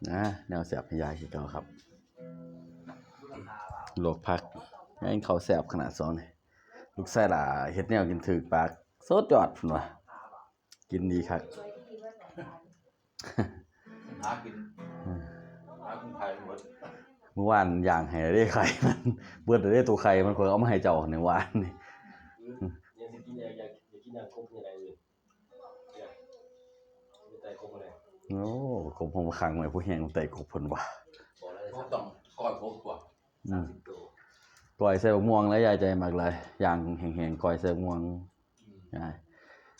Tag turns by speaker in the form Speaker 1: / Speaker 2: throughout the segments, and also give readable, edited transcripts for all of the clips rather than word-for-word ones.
Speaker 1: นะแนวแสบพยาคือเก่าครับโลกพักงั้นเขาแสบขนาด2นี่ลูกไส้หล่าเฮ็ดแนวกินถึกปากสดยอดพุ่นว่ะกินดีคัก
Speaker 2: หากินไข่หมด
Speaker 1: เมื่อวานย่างให้ได้ไข่มันเบิดได้ตัวไข่มันควรเอามาให้เจ้าในวานนี่
Speaker 3: ยังสิกินอยากกินอย่างครบยังไงเลยมีไตครบอะไร
Speaker 1: โอ้ผมขังไว้ผู้แห้งไตกบเพิ่นว่ะ
Speaker 2: ต้องก้อยครบกว่า
Speaker 3: 30ตัว
Speaker 1: ก้อยใส่บักม่วงแล้วยายใจมากเลยย่างแห้งๆก้อยใส่บักม่วง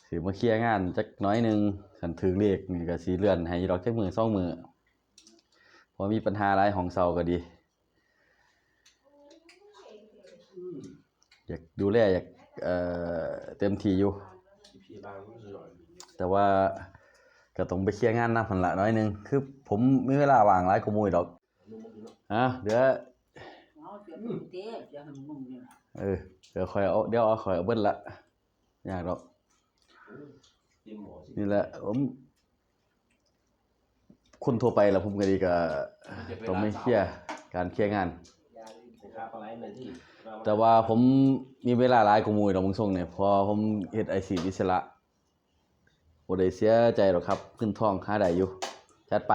Speaker 1: สิมาเคลียร์งานจักน้อยนึงคันถึงเลขนี่ก็สิเลื่อนให้ดอกจักมื้อ2มื้อพอมีปัญหาหลายห้องเช่าก็ดีอยากดูแลอยากเต็มที่อยู่แต่ว่าก็ต้องไปเคลียร์งานนำหั่นล่ะน้อยนึงคือผมมีเวลาว่างหลายกว่าหมู่ดอกเดี๋ยวเดี๋ยวค่อยเอาค่อยเอาเบิดละยากดอกนี่แหละผมคนทั่วไปล่ะผมก็ดีก็ต้องไม่เคลียร์การเคลียร์งานแต่ว่าผมมีเวลาหลายกว่าหมู่ดอกมึงส่งเนี่ยพอผมเฮ็ดอาชีพอิสระบ่ได้เสียใจหรอกครับขึ้นท้องหาได้อยู่จัดไป